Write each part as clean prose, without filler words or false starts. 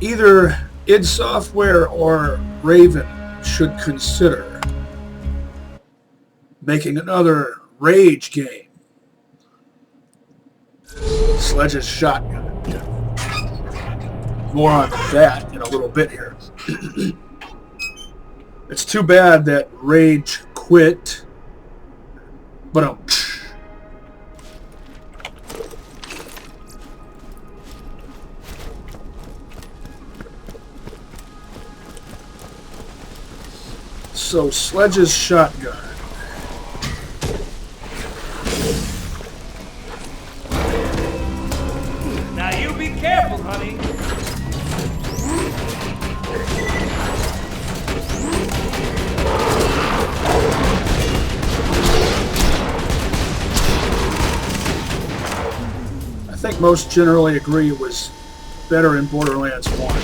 Either id Software or Raven should consider making another R.A.G.E game. Sledge's Shotgun. More on that in a little bit here. It's too bad that R.A.G.E quit, but so Sledge's Shotgun. Now you be careful, honey. I think most generally agree it was better in Borderlands 1.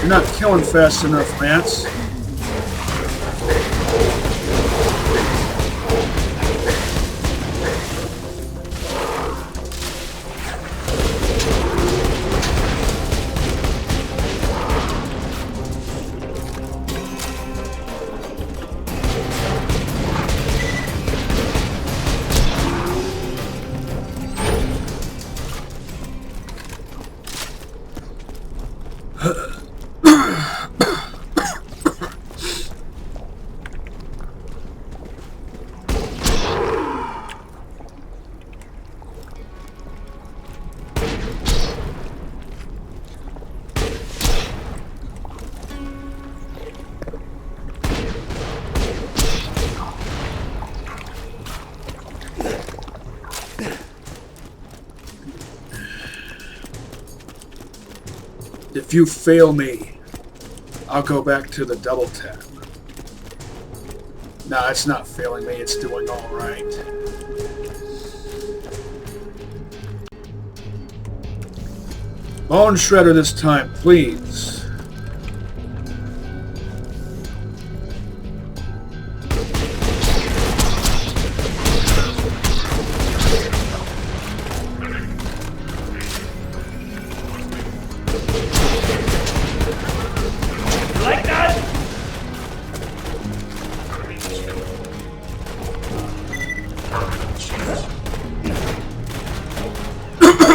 You're not killing fast enough, Mance. If you fail me, I'll go back to the double tap. No, it's not failing me, it's doing all right. Bone Shredder this time, please.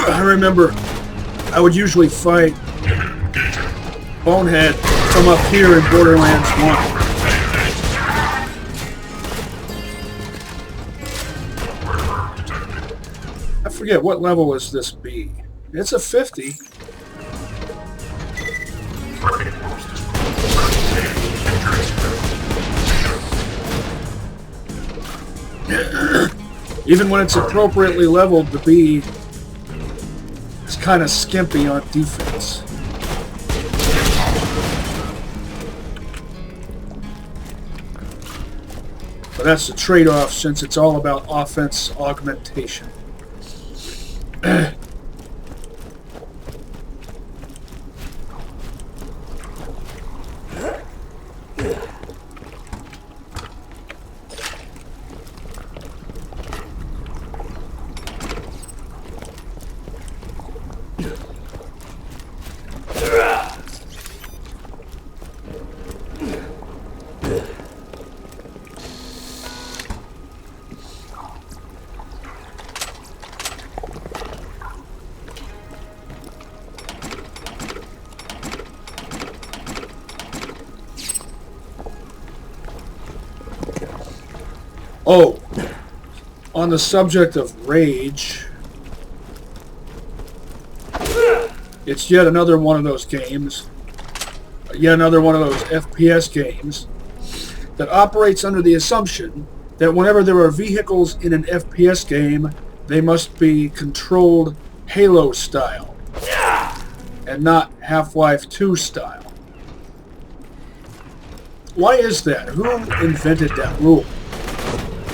I remember I would usually fight Bonehead from up here in Borderlands 1. I forget, what level is this B? It's a 50. Even when it's appropriately leveled, the B is kind of skimpy on defense. But that's the trade-off, since it's all about offense augmentation. Oh, on the subject of rage, it's yet another one of those games, yet another one of those FPS games that operates under the assumption that whenever there are vehicles in an FPS game, they must be controlled Halo style and not Half-Life 2 style. Why is that? Who invented that rule?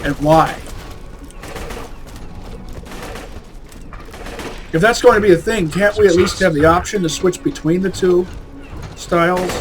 And why? If that's going to be a thing, can't we at least have the option to switch between the two? styles.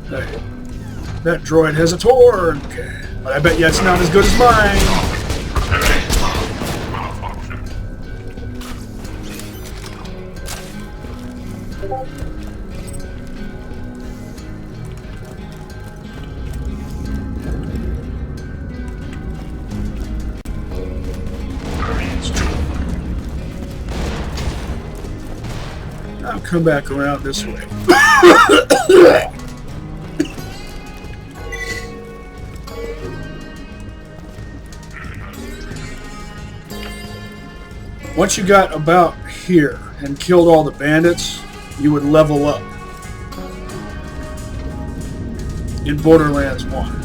Hey, that droid has a torque, but I bet you it's not as good as mine. I'll come back around this way. Once you got about here and killed all the bandits, you would level up in Borderlands 1.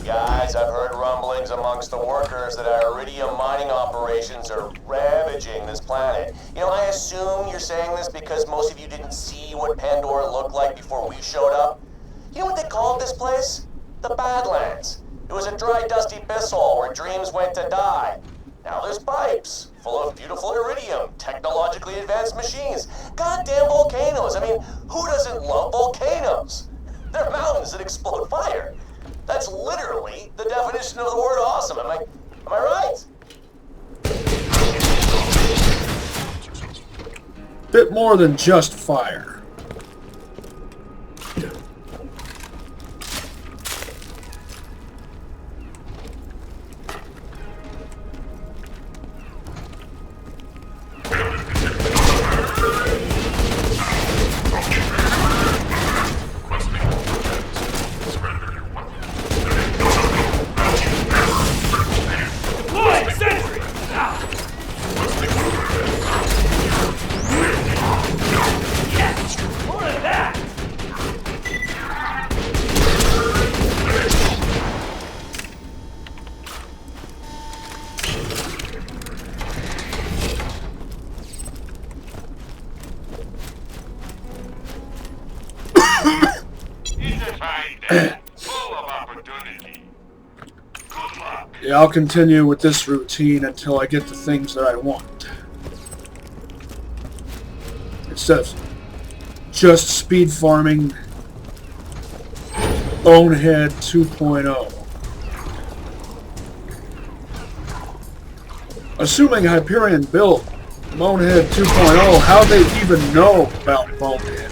Guys, I've heard rumblings amongst the workers that our iridium mining operations are ravaging this planet. You know, I assume you're saying this because most of you didn't see what Pandora looked like before we showed up. You know what they called this place? The Badlands. It was a dry, dusty pissole where dreams went to die. Now there's pipes full of beautiful iridium, technologically advanced machines, goddamn volcanoes. I mean, who doesn't love volcanoes? They're mountains that explode fire. That's literally the definition of the word awesome. Am I right? Bit more than just fire. Yeah, I'll continue with this routine until I get the things that I want. Instead of just speed farming Bonehead 2.0. Assuming Hyperion built Bonehead 2.0, how'd they even know about Bonehead?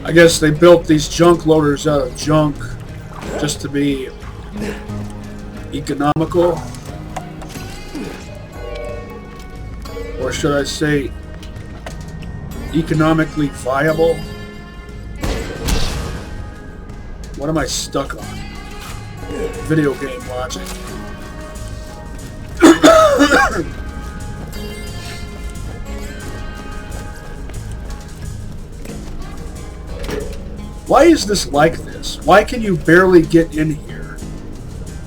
I guess they built these junk loaders out of junk just to be economical. Or should I say economically viable? What am I stuck on? Video game logic. Why is this like this? Why can you barely get in here?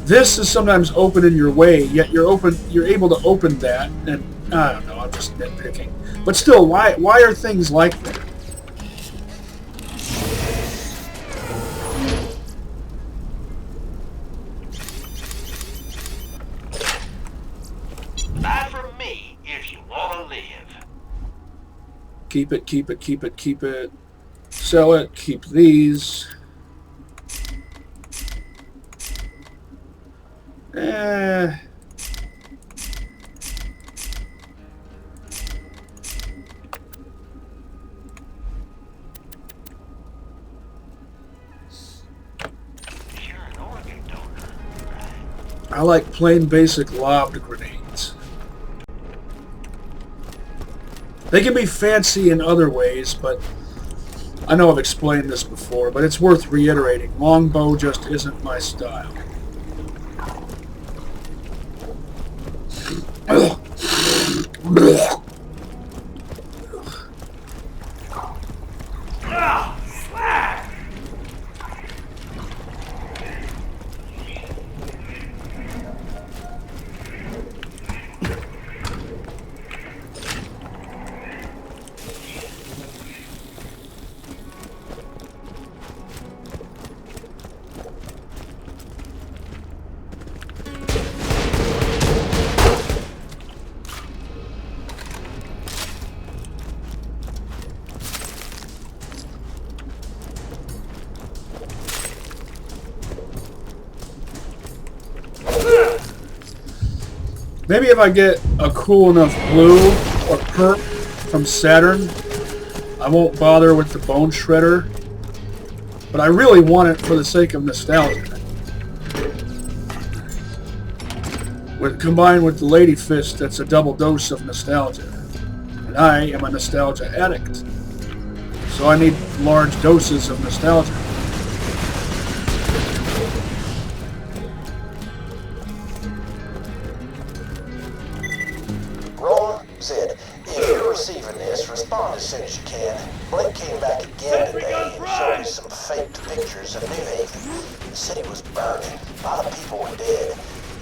This is sometimes open in your way, yet you're able to open that, and I don't know, I'm just nitpicking. But still, why are things like that? That from me if you want to live. Keep it, keep it, keep it, keep it. Sell it, keep these. I like plain basic lobbed grenades. They can be fancy in other ways, but I know I've explained this before, but it's worth reiterating. Longbow just isn't my style. Maybe if I get a cool enough blue or perp from Saturn, I won't bother with the Bone Shredder. But I really want it for the sake of nostalgia. Combined with the Lady Fist, that's a double dose of nostalgia. And I am a nostalgia addict. So I need large doses of nostalgia. Sid, if you're receiving this, respond as soon as you can. Blake came back again today and showed me some faked pictures of New Haven. The city was burning. A lot of people were dead.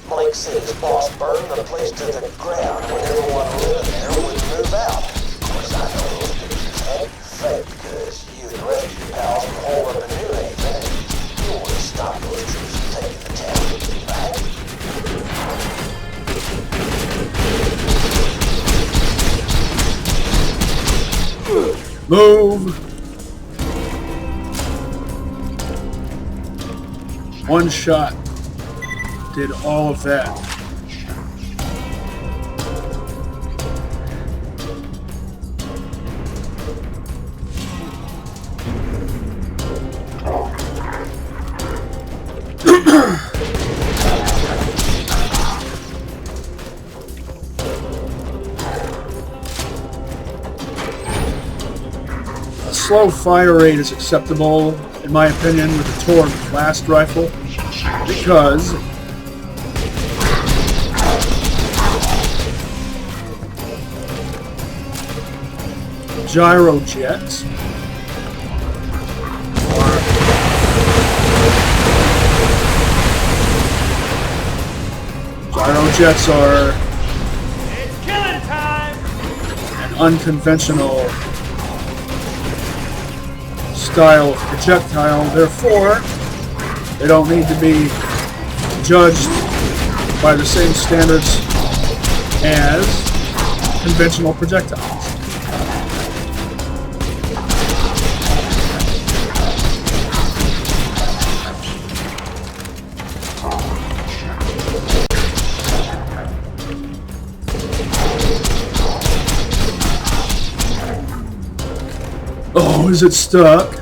Blake said his boss burned the place to the ground when everyone living there would move out. Of course, I know those pictures had to be fake because you and the rest of your pals were holed up in New Haven and you would have stopped those troops from taking the town back. Move! One shot did all of that. Slow fire rate is acceptable, in my opinion, with the Torg blast rifle, because gyrojets are It's killing time! an unconventional style of projectile, therefore they don't need to be judged by the same standards as conventional projectiles. Oh, is it stuck?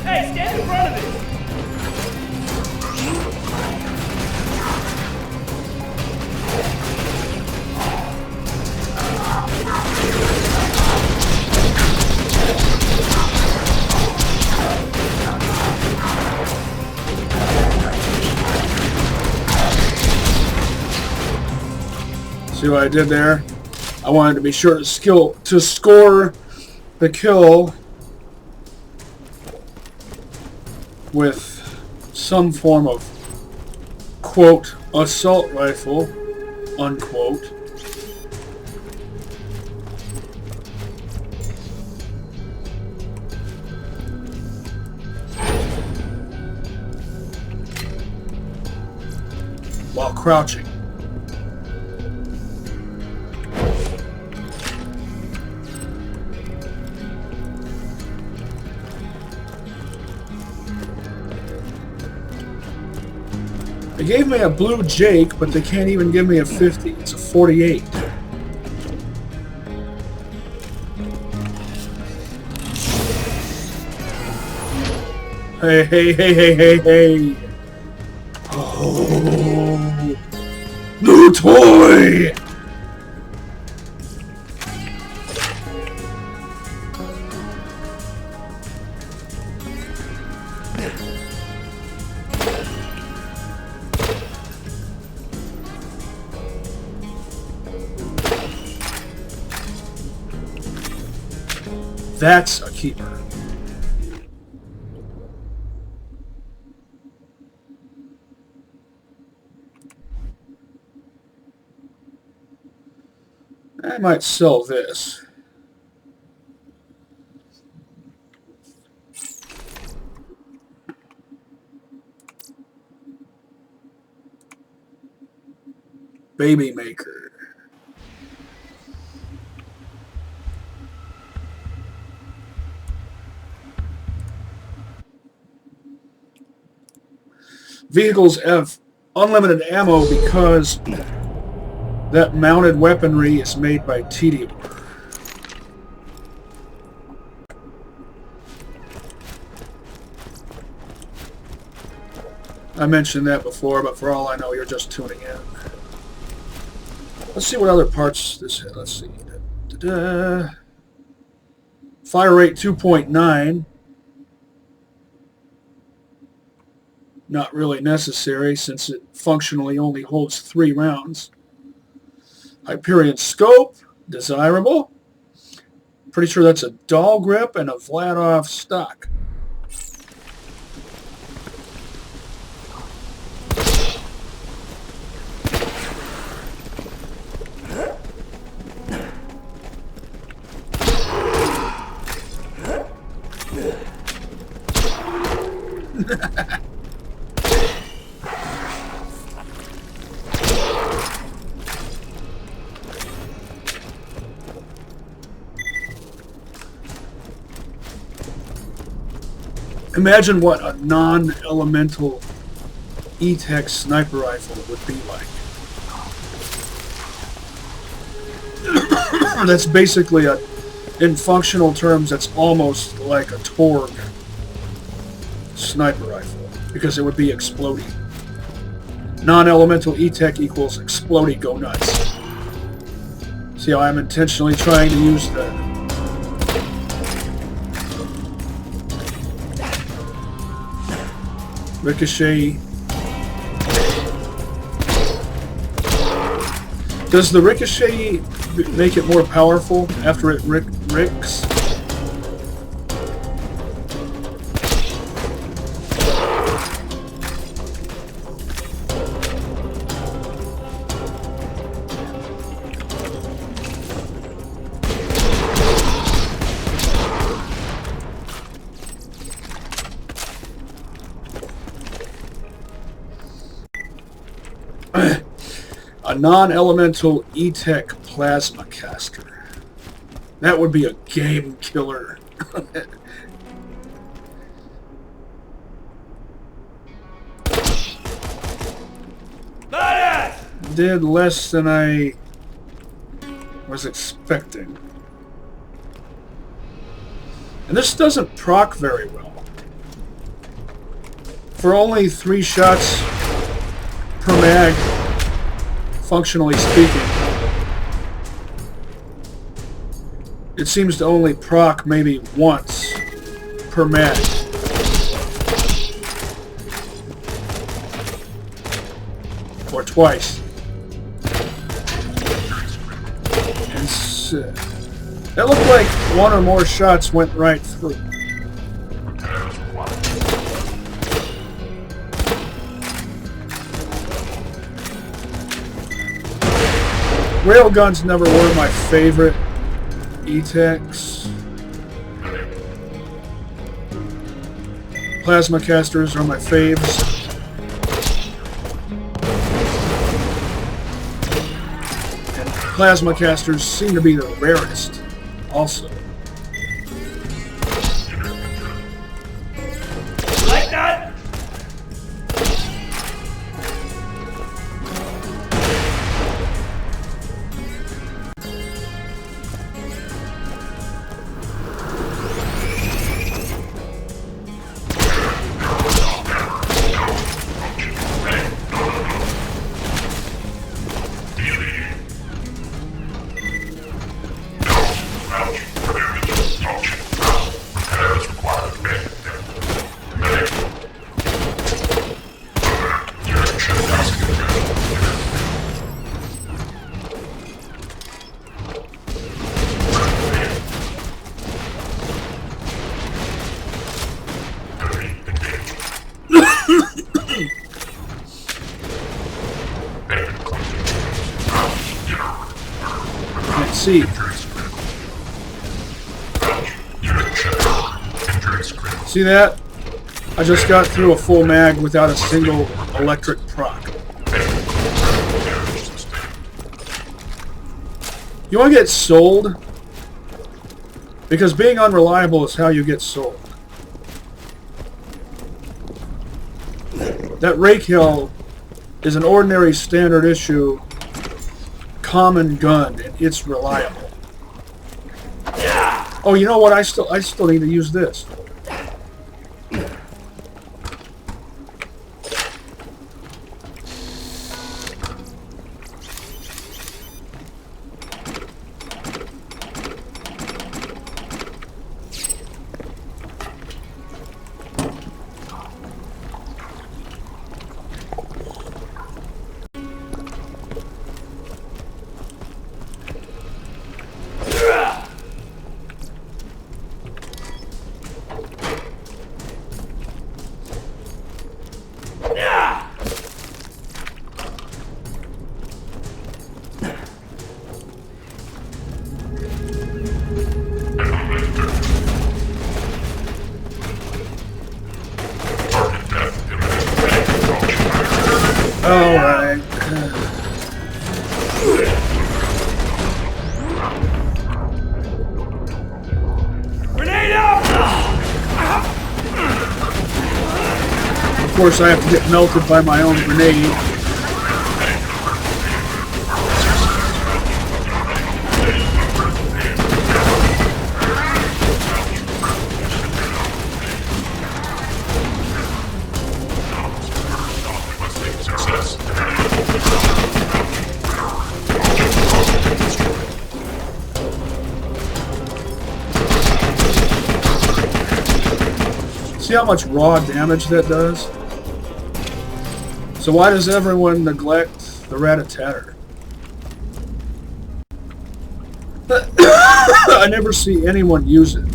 Hey, stand in front of it! See what I did there? I wanted to be sure to score the kill with some form of, quote, assault rifle, unquote. While crouching. They gave me a blue Jake, but they can't even give me a 50. It's a 48. Hey, hey, hey, hey, hey, hey. Oh. New toy! That's a keeper. I might sell this. Baby maker. Vehicles have unlimited ammo because that mounted weaponry is made by TVHM. I mentioned that before, but for all I know, you're just tuning in. Let's see what other parts this has. Let's see. Da-da-da. Fire rate 2.9. Not really necessary since it functionally only holds 3 rounds. Hyperion scope, desirable. Pretty sure that's a dull grip and a Vladov stock. Imagine what a non-elemental E-Tech sniper rifle would be like. That's basically in functional terms, that's almost like a Torg sniper rifle, because it would be exploding. Non-elemental E-Tech equals exploding go nuts. See how I'm intentionally trying to use the ricochet. Does the ricochet make it more powerful after it ricks? A non-elemental E-Tech plasma caster. That would be a game killer. Did less than I was expecting. And this doesn't proc very well. For only 3 shots per mag, functionally speaking, it seems to only proc maybe once per mag. Or twice. And that looked like 1 or more shots went right through. Railguns never were my favorite E-Techs. Plasma casters are my faves. And plasma casters seem to be the rarest also. Like that? see. See that? I just got through a full mag without a single electric proc. You want to get sold? Because being unreliable is how you get sold. That R.A.G.E is an ordinary standard issue common gun, and it's reliable. Oh, you know what? I still need to use this. Alright. Grenade out! Of course, I have to get melted by my own grenade. See how much raw damage that does? So why does everyone neglect the rat-a-tatter? I never see anyone use it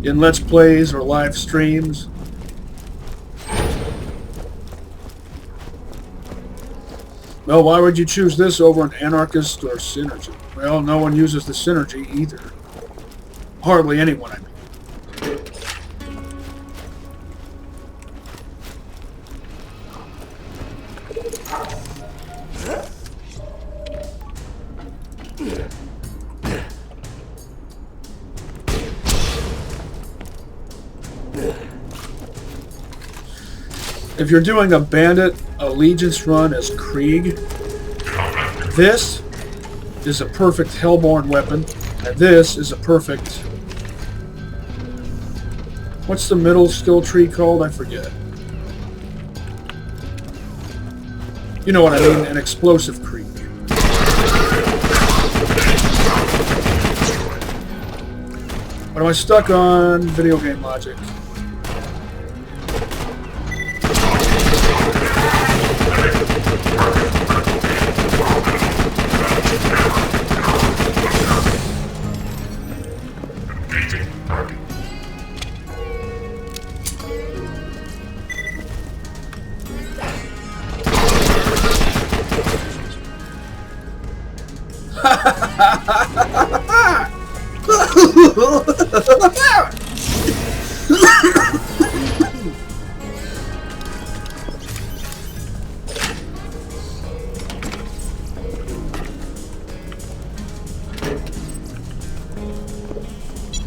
in Let's Plays or live streams. Well, why would you choose this over an Anarchist or Synergy? Well, no one uses the Synergy either. Hardly anyone, I mean. If you're doing a Bandit Allegiance run as Krieg, this is a perfect Hellborn weapon, and this is a perfect... What's the middle skill tree called? I forget. You know what I mean, an explosive Krieg. But am I stuck on video game logic?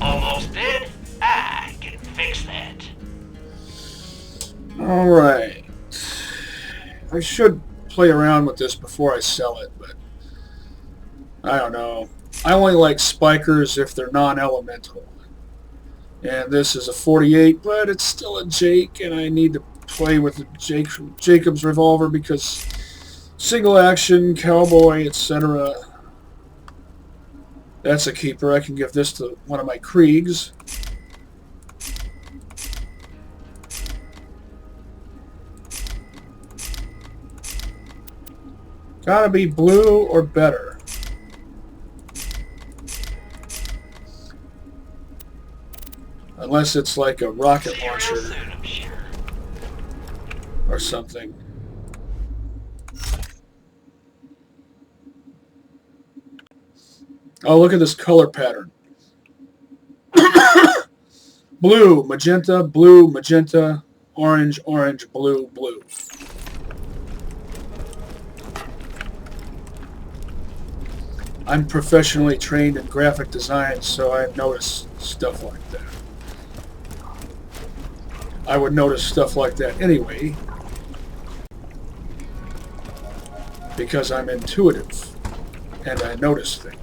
Almost dead? I can fix that. Alright. I should play around with this before I sell it, but I don't know. I only like spikers if they're non-elemental. And this is a 48, but it's still a Jake, and I need to play with the Jacob's revolver because single action, cowboy, etc. That's a keeper. I can give this to one of my Kriegs. Gotta be blue or better. Unless it's like a rocket launcher or something. Oh, look at this color pattern. Blue, magenta, orange, orange, blue, blue. I'm professionally trained in graphic design, so I notice stuff like that. I would notice stuff like that anyway, because I'm intuitive and I notice things.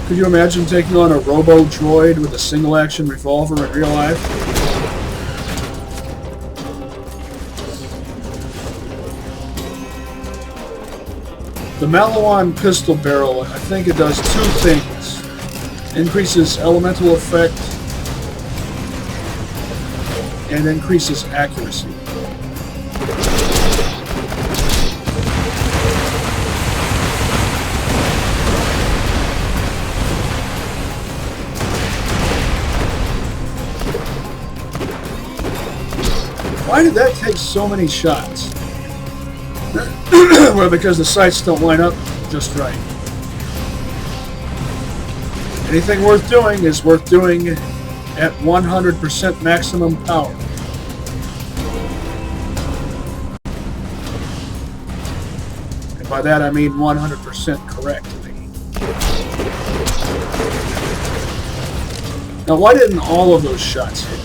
Could you imagine taking on a robo-droid with a single-action revolver in real life? The Malawan pistol barrel, I think it does two things. Increases elemental effect and increases accuracy. Why did that take so many shots? Well, because the sights don't line up just right. Anything worth doing is worth doing at 100% maximum power. And by that I mean 100% correctly. Now, why didn't all of those shots hit?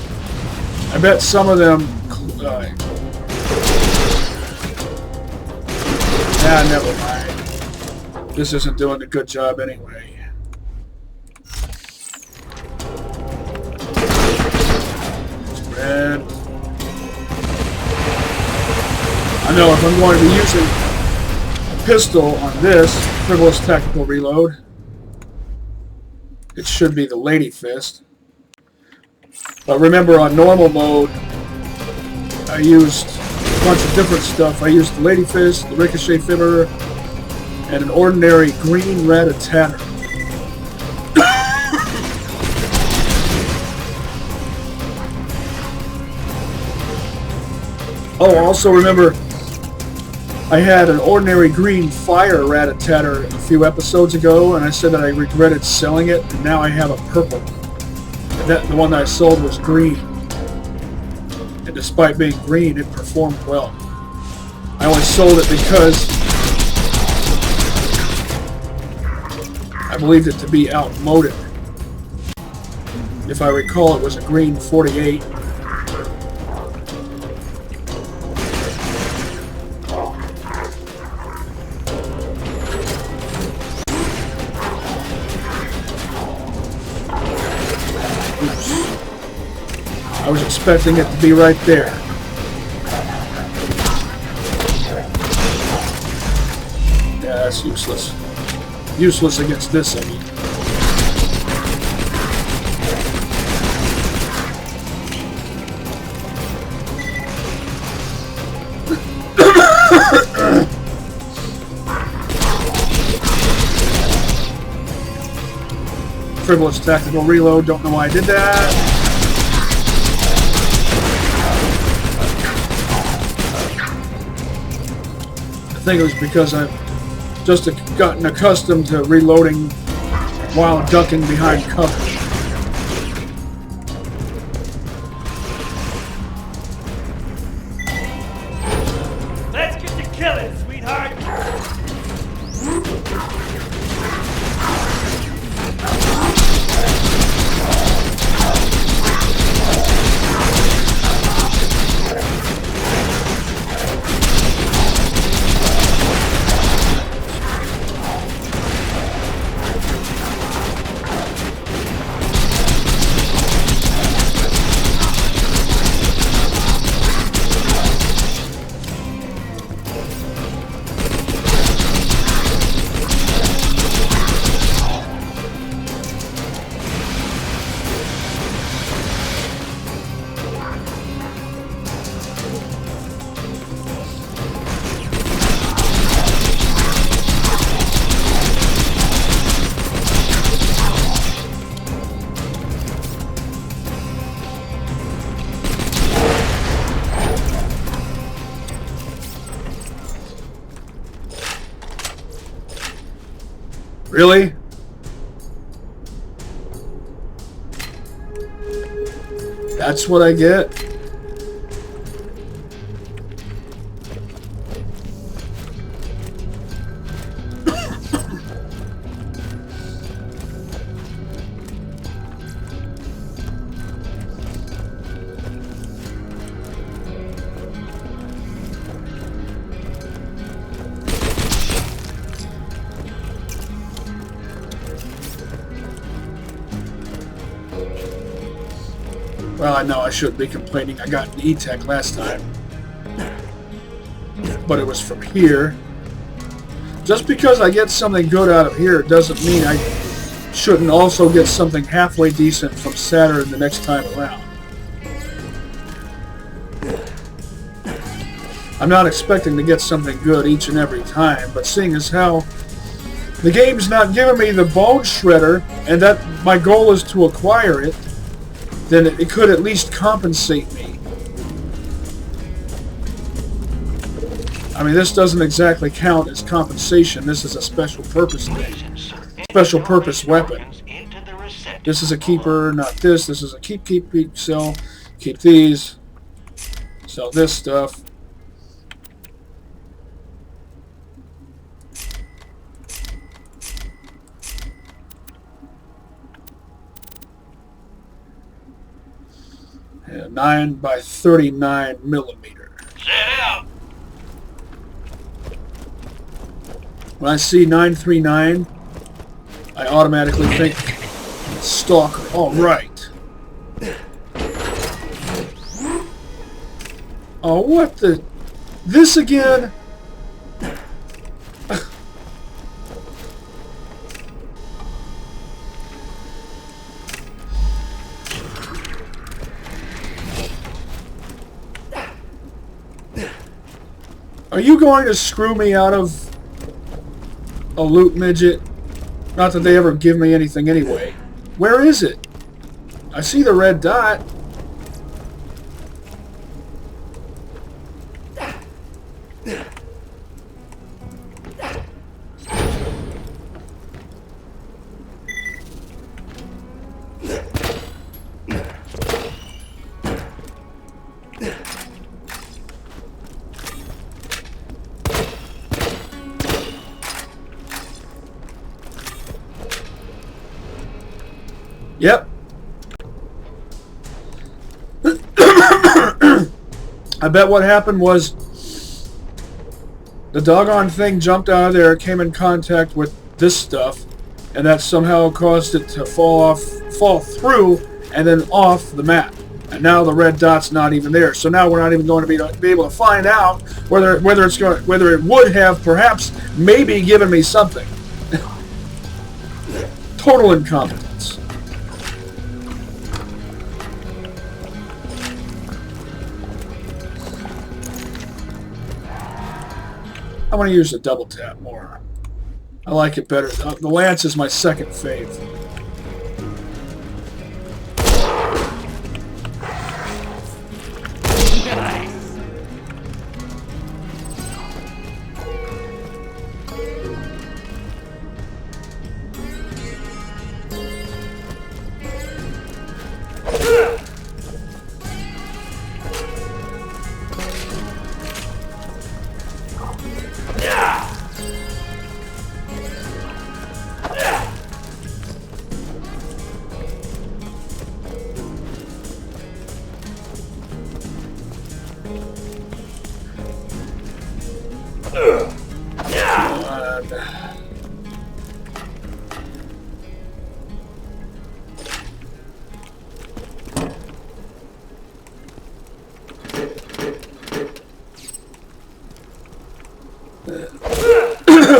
I bet some of them... never mind. This isn't doing a good job anyway. Spread. I know if I'm going to be using a pistol on this frivolous tactical reload, it should be the Lady Fist. But remember, on normal mode, I used a bunch of different stuff. I used the Lady Fist, the Ricochet Fibber, and an ordinary green rat-a-tatter. Oh, also remember, I had an ordinary green fire rat-a-tatter a few episodes ago, and I said that I regretted selling it, and now I have a purple. And the one that I sold was green. And despite being green, it performed well. I only sold it because I believed it to be outmoded. If I recall, it was a green 48. I was expecting it to be right there. Yeah, that's useless. Useless against this, I mean. Frivolous tactical reload, don't know why I did that. I think it was because I've just gotten accustomed to reloading while ducking behind cover. Let's get to killing, sweetheart. Really? That's what I get? Well, I know I shouldn't be complaining. I got an E-Tech last time. But it was from here. Just because I get something good out of here doesn't mean I shouldn't also get something halfway decent from Saturn the next time around. I'm not expecting to get something good each and every time, but seeing as how the game's not giving me the Bone Shredder, and that my goal is to acquire it, then it could at least compensate me. I mean, this doesn't exactly count as compensation. This is a special purpose thing. Special purpose weapon. This is a keeper, not this. This is a keep, sell, keep these, sell this stuff. Yeah, 9 by 39 millimeter. Set out. When I see 939, I automatically think Stalker. All right. Oh, what the? This again? Are you going to screw me out of a loot midget? Not that they ever give me anything anyway. Where is it? I see the red dot. Yep. I bet what happened was the doggone thing jumped out of there, came in contact with this stuff, and that somehow caused it to fall through, and then off the map. And now the red dot's not even there. So now we're not even going to be able to find out whether it would have perhaps maybe given me something. Total incompetence. I want to use the double tap more. I like it better. The Lance is my second fave.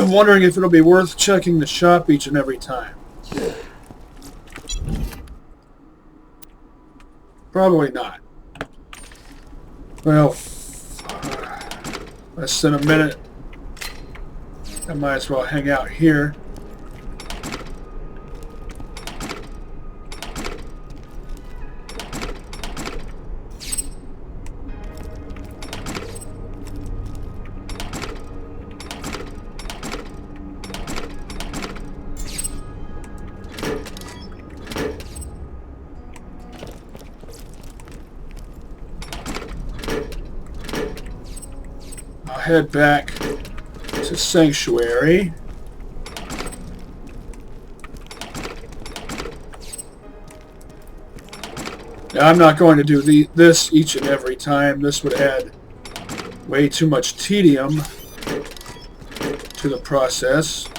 Wondering if it'll be worth checking the shop each and every time. Probably not. Well, less than a minute. I might as well hang out here. head back to Sanctuary. Now, I'm not going to do this each and every time. This would add way too much tedium to the process.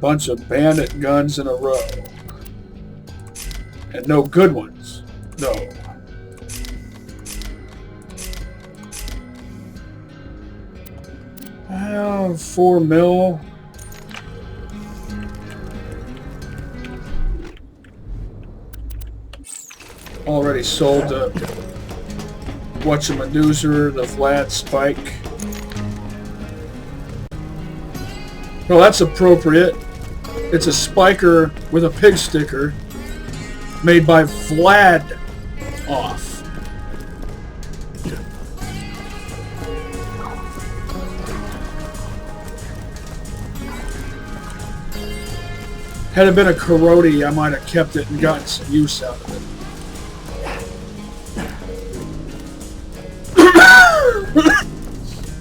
Bunch of bandit guns in a row. And no good ones. No. Well, 4 mil. Already sold the whatchamadoozer, the flat spike. Well, that's appropriate. It's a spiker with a pig sticker made by Vlad off. Had it been a Karoti, I might have kept it and gotten some use out of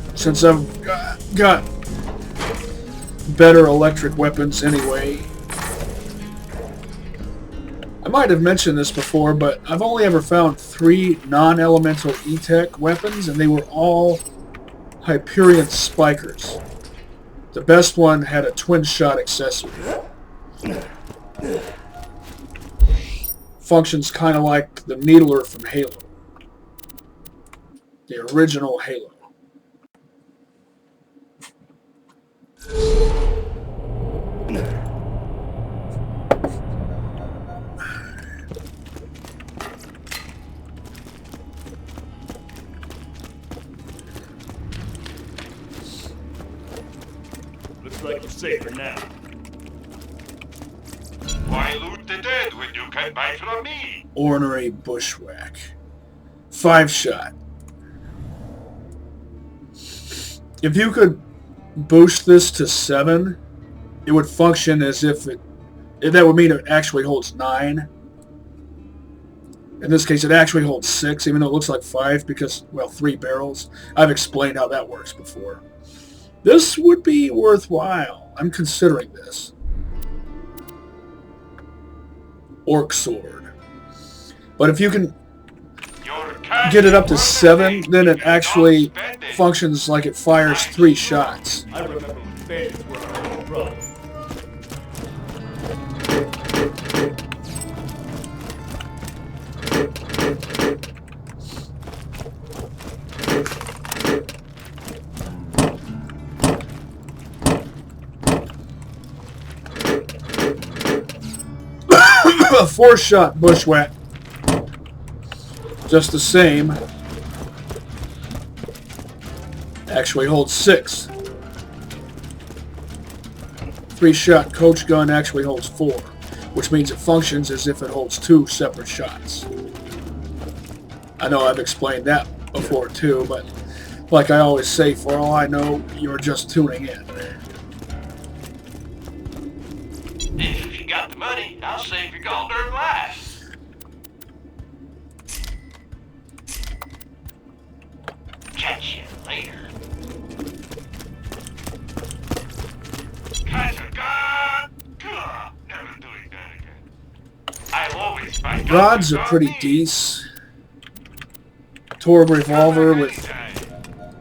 it. Since I've got better electric weapons anyway. I might have mentioned this before, but I've only ever found 3 non-elemental E-Tech weapons, and they were all Hyperion Spikers. The best one had a twin-shot accessory. Functions kind of like the Needler from Halo. The original Halo. Looks like you're safer now. Why loot the dead when you can buy from me? Ornery bushwhack. 5-shot. If you could boost this to 7, it would function as if that would mean it actually holds 9. In this case, it actually holds 6, even though it looks like 5 because, well, 3 barrels. I've explained how that works before. This would be worthwhile. I'm considering this. Orc sword. But if you can get it up to 7, then it actually functions like it fires 3 shots. I remember when bandits were our brother. A 4-shot bushwhack. Just the same. Actually holds 6. 3-shot coach gun actually holds 4, which means it functions as if it holds 2 separate shots. I know I've explained that before too, but like I always say, for all I know, you're just tuning in. If you got the money, I'll save your gold-earned life. Catch you later. Catch a god! Never doing that again. I always find Rods are pretty decent. Torb revolver with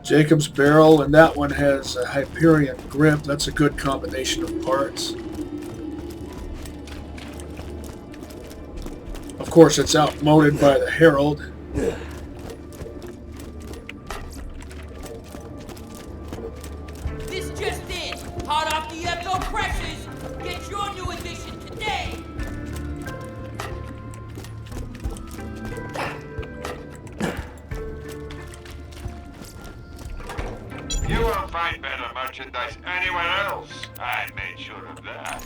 Jacob's barrel, and that one has a Hyperion grip. That's a good combination of parts. Of course, it's outmoded by the Herald. This just in. Hot off the Echo presses. Get your new won't find better merchandise anywhere else. I made sure of that.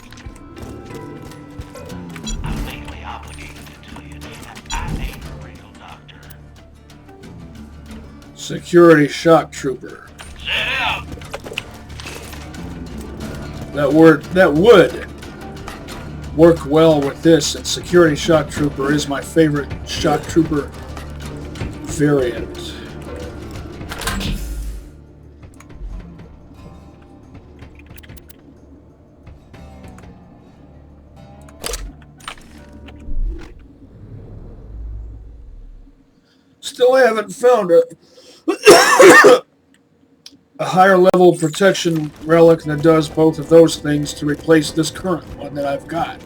I'm legally obligated to tell you that I ain't a real doctor. Security shock trooper. Set out! That would work well with this, and security shock trooper is my favorite shock trooper variant. Still haven't found a higher level protection relic that does both of those things to replace this current one that I've got.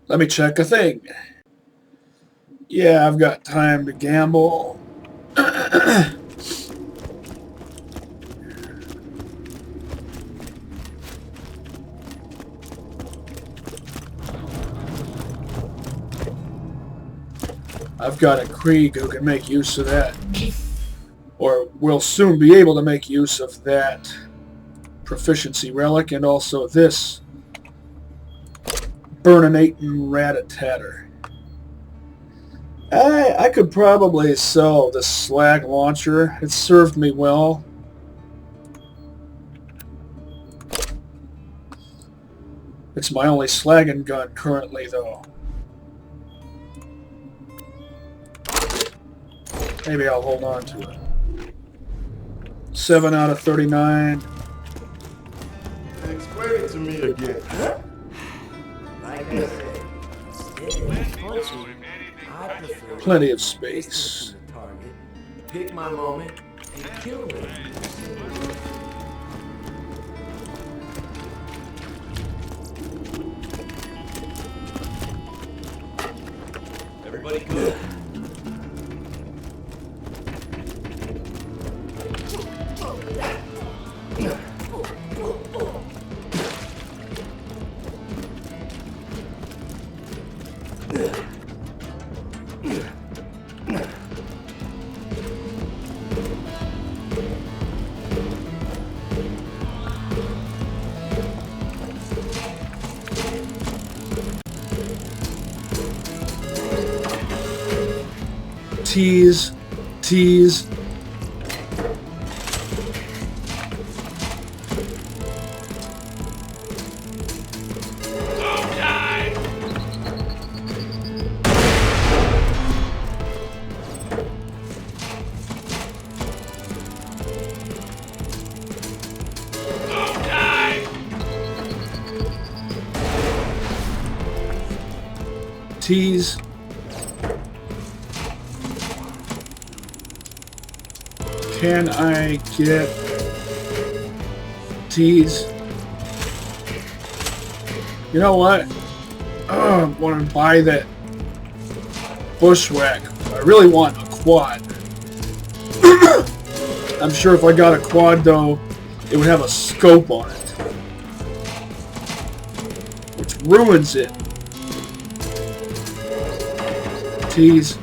Let me check a thing. Yeah, I've got time to gamble. I've got a Krieg who can make use of that, or will soon be able to make use of that proficiency relic, and also this Burninating Rat-a-Tatter. I could probably sell the slag launcher. It served me well. It's my only slagging gun currently, though. Maybe I'll hold on to it. 7 out of 39. Explain it to me again. Like I said, I prefer Plenty of space. the target, pick my moment, and kill me. Everybody good? Tease, tease. Tease. Can I get tease? You know what? I want to buy that bushwhack. I really want a quad. I'm sure if I got a quad, though, it would have a scope on it, which ruins it. Tease.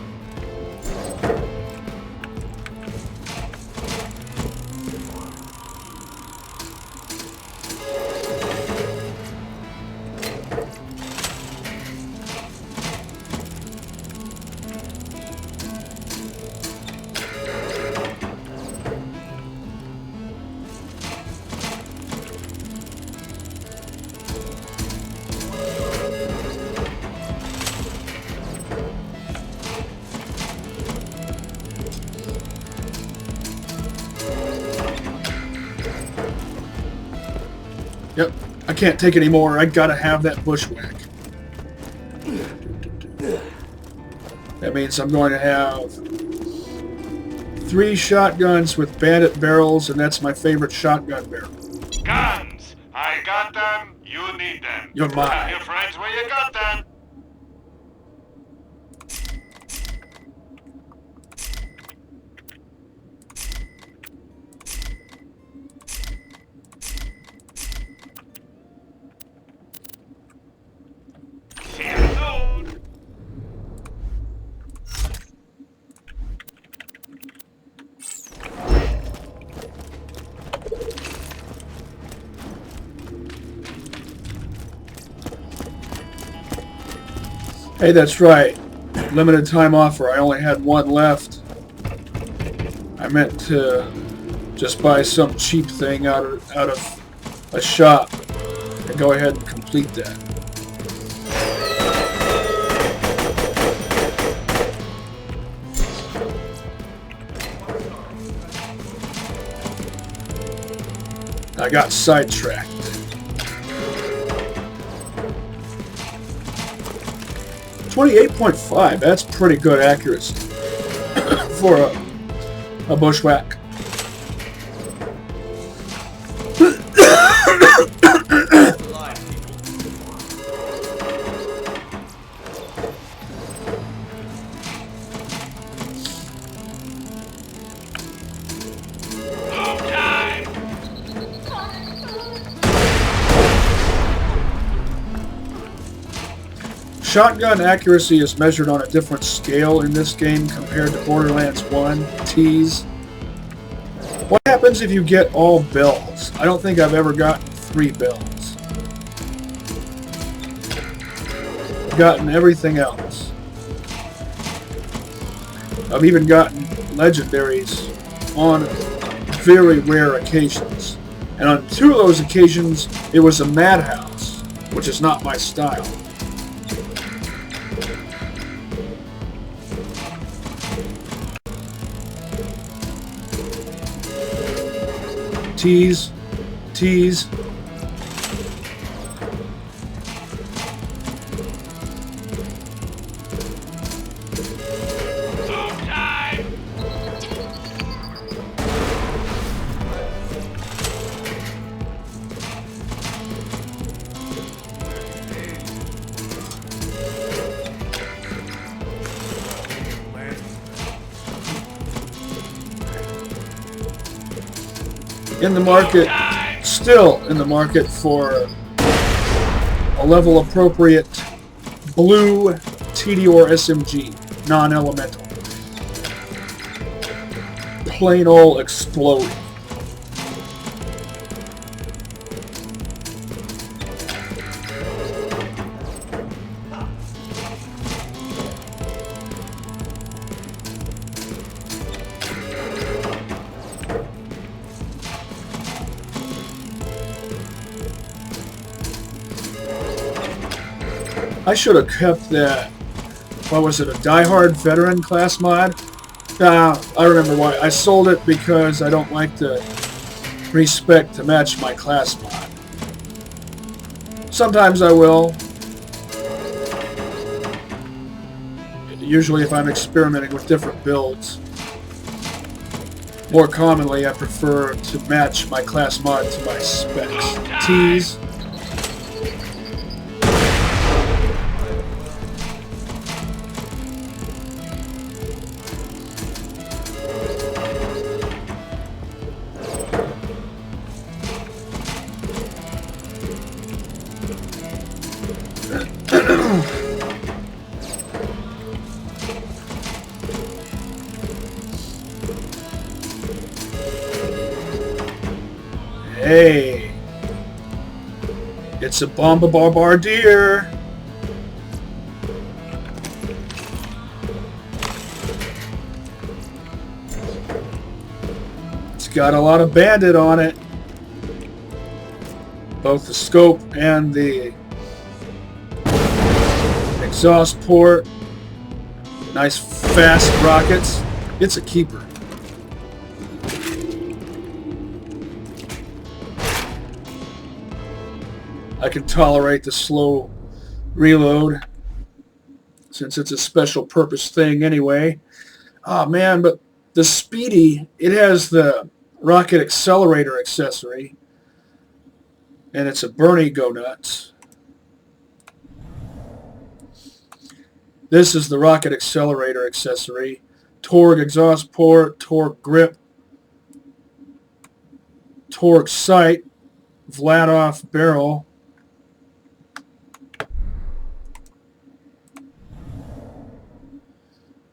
Yep, I can't take any more. I gotta have that bushwhack. That means I'm going to have 3 shotguns with bandit barrels, and that's my favorite shotgun barrel. Guns! I got them, you need them. You're mine. Tell your friends where you got them. See you soon. Hey, that's right. Limited time offer. I only had one left. I meant to just buy some cheap thing out of a shop and go ahead and complete that. I got sidetracked. 28.5. That's pretty good accuracy for a bushwhack. Shotgun accuracy is measured on a different scale in this game compared to Borderlands 1. Tease. What happens if you get all bells? I don't think I've ever gotten 3 bells. I've gotten everything else. I've even gotten legendaries on very rare occasions. And on 2 of those occasions, it was a madhouse, which is not my style. Tease. Tease. In the market, still in the market for a level appropriate blue TDR SMG, non-elemental. Plain old exploding. I should have kept that, what was it, a Die Hard Veteran class mod? I remember why. I sold it because I don't like the respec to match my class mod. Sometimes I will. Usually if I'm experimenting with different builds. More commonly, I prefer to match my class mod to my specs. Tease. Hey, it's a bombardier. It's got a lot of bandit on it, both the scope and the exhaust port. Nice fast rockets. It's a keeper. I can tolerate the slow reload since it's a special purpose thing anyway. Oh man, but the Speedy, it has the rocket accelerator accessory, and it's a Bernie go nuts. This is the rocket accelerator accessory. Torque exhaust port, torque grip, torque sight, Vladoff barrel.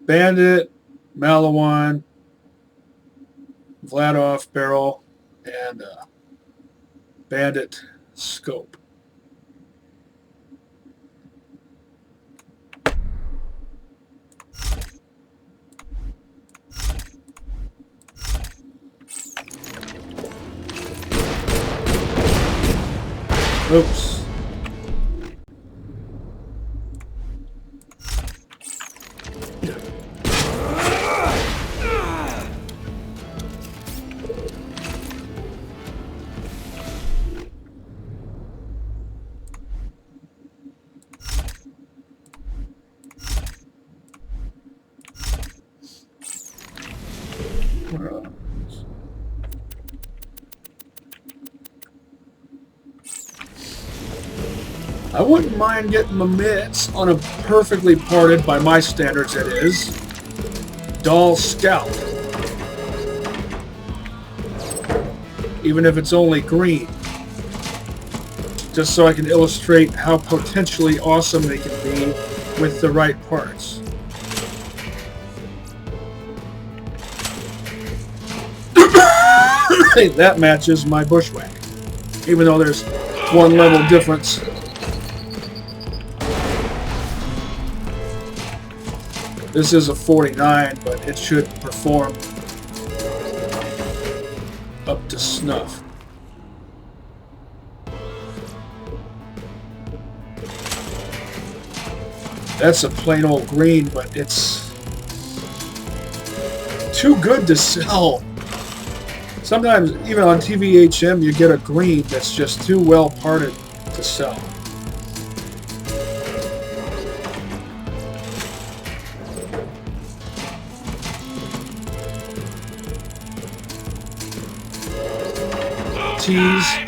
Bandit, Malawan, Vladoff barrel, and Bandit scope. Oops. I wouldn't mind getting my mitts on a perfectly parted, by my standards it is, doll scalp. Even if it's only green. Just so I can illustrate how potentially awesome they can be with the right parts. Hey, that matches my bushwhack. Even though there's one level difference. This is a 49, but it should perform up to snuff. That's a plain old green, but it's too good to sell. Sometimes, even on TVHM, you get a green that's just too well parted to sell. Tease.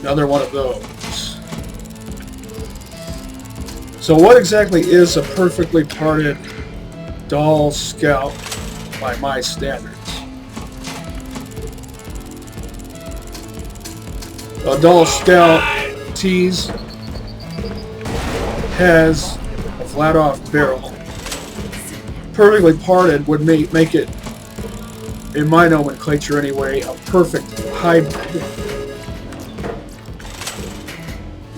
Another one of those. So what exactly is a perfectly parted doll scalp by my standards? A doll scalp tease has a flat off barrel. Perfectly parted would make it, in my nomenclature anyway, a perfect hybrid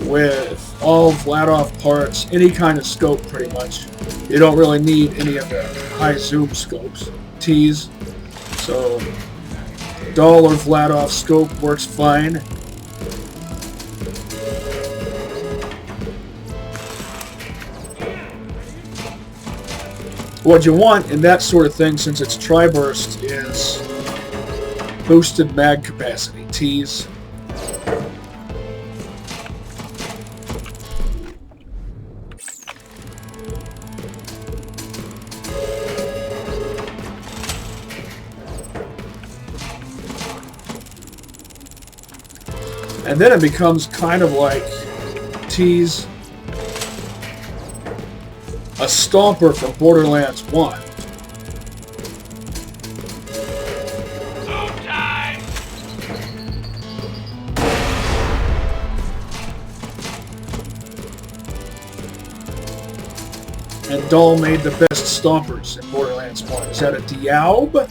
with all flat off parts, any kind of scope pretty much. You don't really need any of the high zoom scopes. Tease. So dull or flat off scope works fine. What you want in that sort of thing, since it's tri-burst, is boosted mag capacity. Tease. And then it becomes kind of like tease a stomper from Borderlands 1. And Dahl made the best stompers in Borderlands 1. Is that a Diaub?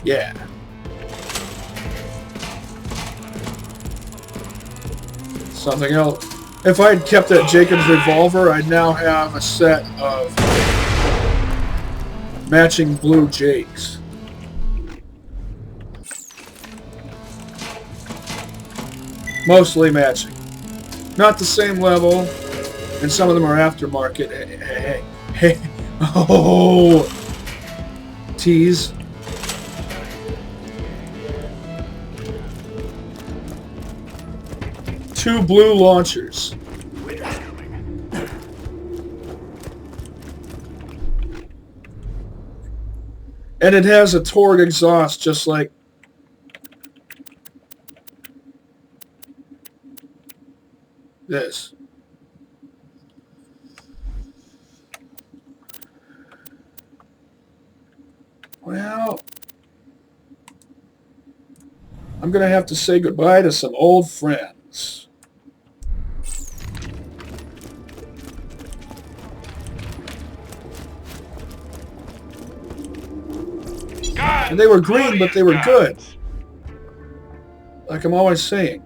Yeah. Something else. If I had kept that Jacob's revolver, I'd now have a set of matching blue Jakes. Mostly matching. Not the same level, and some of them are aftermarket. Hey. Oh! Tease. Two blue launchers. And it has a Torg exhaust just like this. Well, I'm going to have to say goodbye to some old friends. God And they were green, but they were good. Like I'm always saying.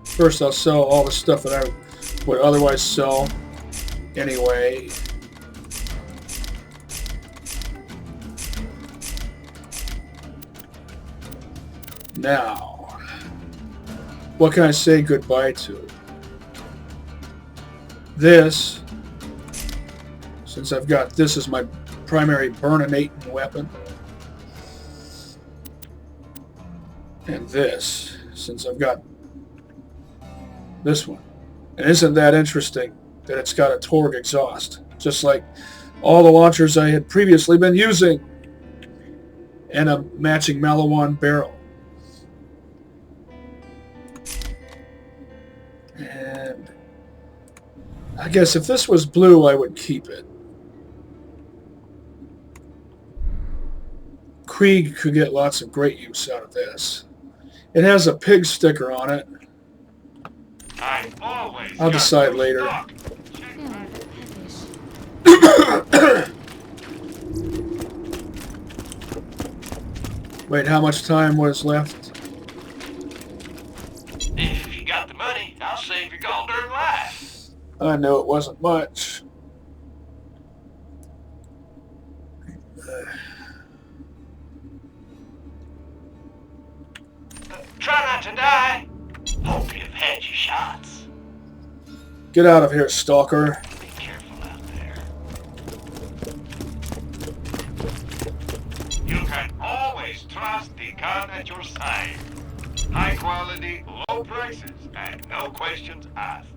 First, I'll sell all the stuff that I would otherwise sell anyway. Now, what can I say goodbye to? This, since I've got this as my primary burninating weapon. And this, since I've got this one. And isn't that interesting that it's got a Torg exhaust, just like all the launchers I had previously been using, and a matching Malawan barrel. And I guess if this was blue, I would keep it. R.A.G.E could get lots of great use out of this. It has a pig sticker on it. I'll decide later. Wait, how much time was left? If you got the money, I'll save your gold-earned life. I know it wasn't much. Try not to die. Hope you've had your shots. Get out of here, stalker. Be careful out there. You can always trust the gun at your side. High quality, low prices, and no questions asked.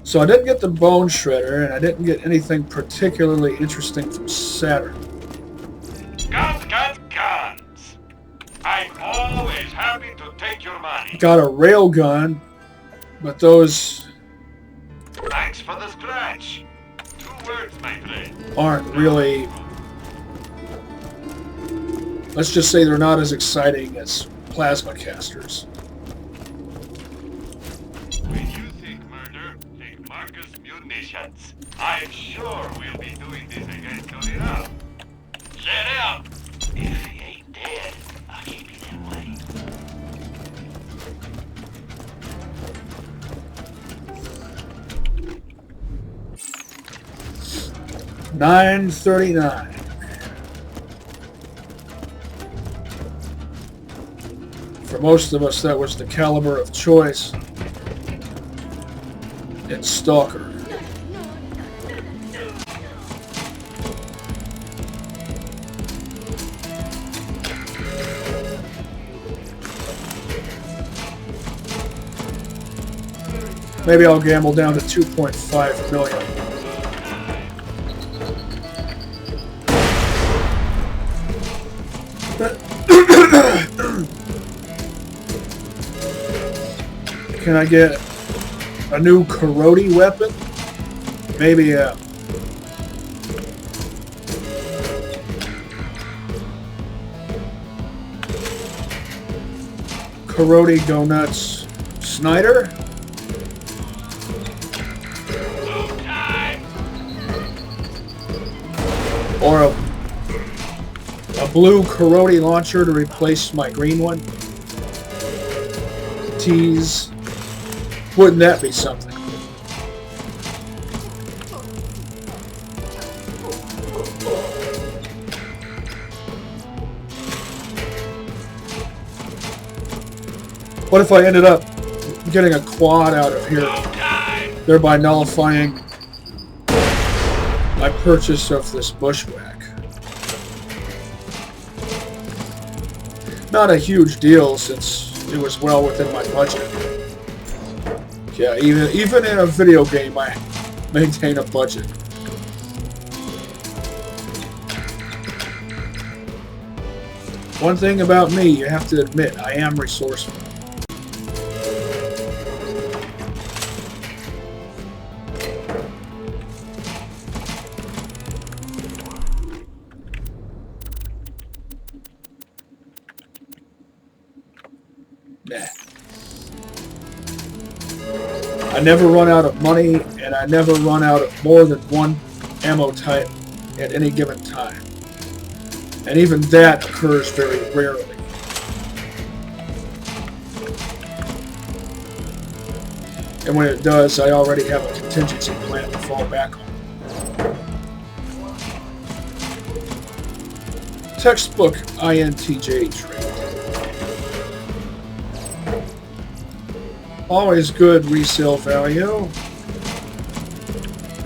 So I didn't get the Bone Shredder, and I didn't get anything particularly interesting from Saturn. Guns, guns, guns. I'm always happy to take your money. Got a railgun, but those Thanks for the scratch. 2 words, my friend. aren't really... Let's just say they're not as exciting as plasma casters. When you think murder, think Marcus munitions. I'm sure we'll be doing this again soon enough. Set out. If he ain't dead, I'll keep you that way. $9.39. For most of us, that was the caliber of choice in Stalker. Maybe I'll gamble down to 2.5 million. Can I get a new Karate weapon? Maybe a Karate Go Nuts Snyder? Or a blue Karate launcher to replace my green one? Tease. Wouldn't that be something? What if I ended up getting a quad out of here, thereby nullifying my purchase of this bushwhack? Not a huge deal since it was well within my budget. Yeah, even in a video game, I maintain a budget. One thing about me, you have to admit, I am resourceful. Nah. I never run out of money, and I never run out of more than one ammo type at any given time. And even that occurs very rarely. And when it does, I already have a contingency plan to fall back on. Textbook INTJ trait. Always good resale value,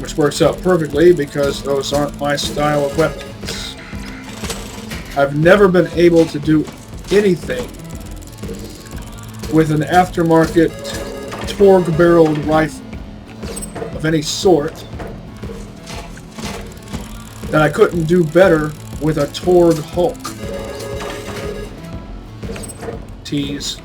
which works out perfectly because those aren't my style of weapons. I've never been able to do anything with an aftermarket Torgue-barreled rifle of any sort that I couldn't do better with a Torgue Hulk. Tease.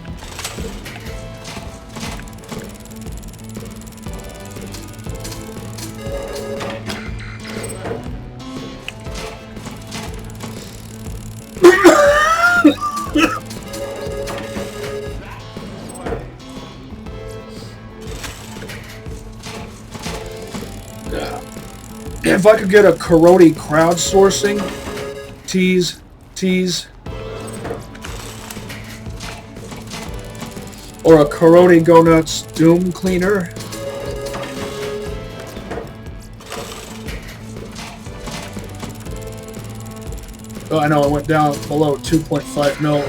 If I could get a Karate crowdsourcing, tease, or a Karate Go Nuts Doom Cleaner. Oh, I know, I went down below 2.5 mil.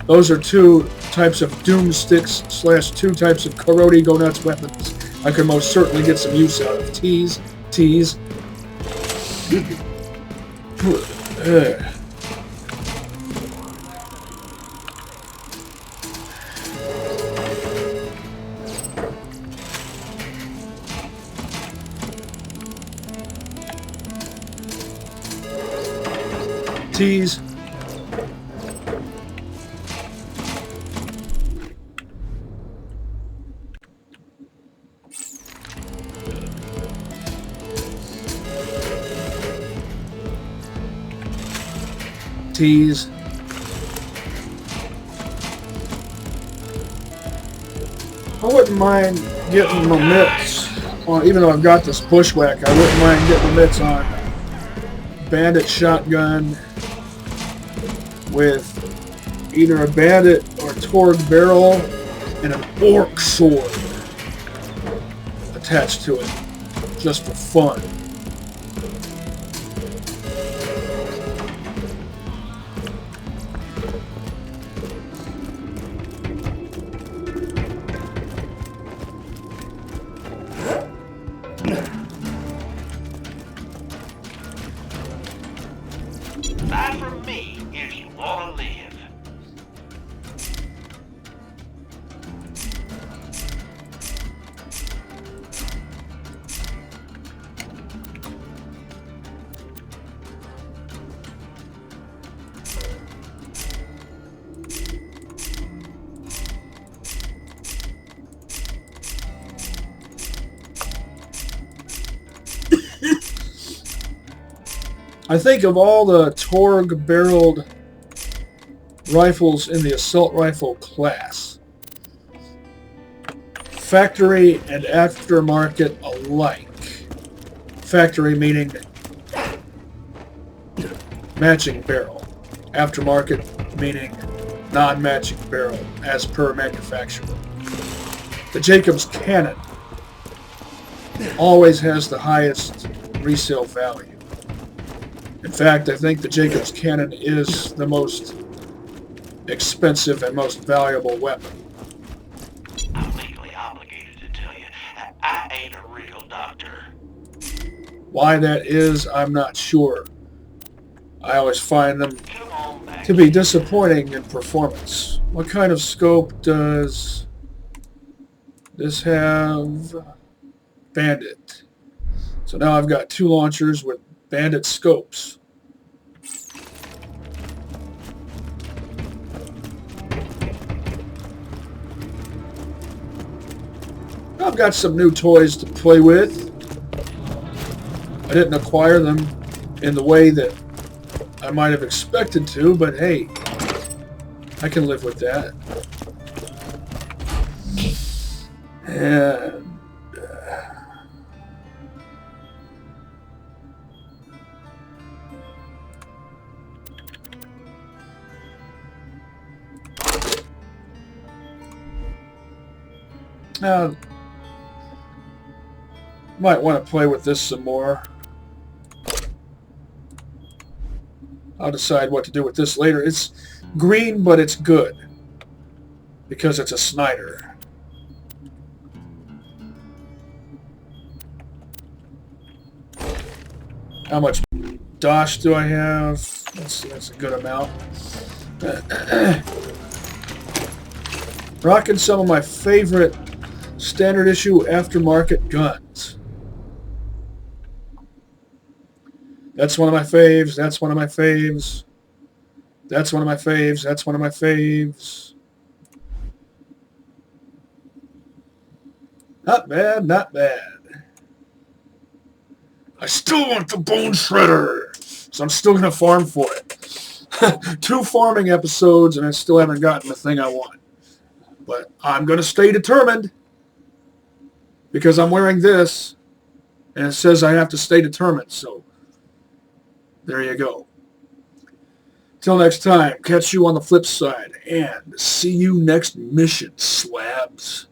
Those are two types of Doom Sticks / two types of Karate Go Nuts weapons I could most certainly get some use out of. Tease. Tease. Tease. I wouldn't mind getting my mitts on, even though I've got this bushwhack, I wouldn't mind getting my mitts on bandit shotgun with either a bandit or Torgue barrel and an orc sword attached to it, just for fun. That from me if you want to live. I think of all the Torgue-barreled rifles in the assault rifle class, factory and aftermarket alike. Factory meaning matching barrel. Aftermarket meaning non-matching barrel as per manufacturer. The Jacobs cannon always has the highest resale value. In fact, I think the Jacobs cannon is the most expensive and most valuable weapon. I'm legally obligated to tell you, I ain't a real doctor. Why that is, I'm not sure. I always find them to be disappointing in performance. What kind of scope does this have? Bandit. So now I've got two launchers with Bandit scopes. I've got some new toys to play with. I didn't acquire them in the way that I might have expected to, but hey, I can live with that. And might want to play with this some more. I'll decide what to do with this later. It's green, but it's good because it's a Snyder. How much dosh do I have? That's a good amount. Rocking some of my favorite standard issue aftermarket guns. That's one of my faves. That's one of my faves. That's one of my faves. That's one of my faves. Not bad, not bad. I still want the Bone Shredder, so I'm still going to farm for it. 2 farming episodes, and I still haven't gotten the thing I want. But I'm going to stay determined because I'm wearing this, and it says I have to stay determined, so there you go. Till next time, catch you on the flip side, and see you next mission, slabs.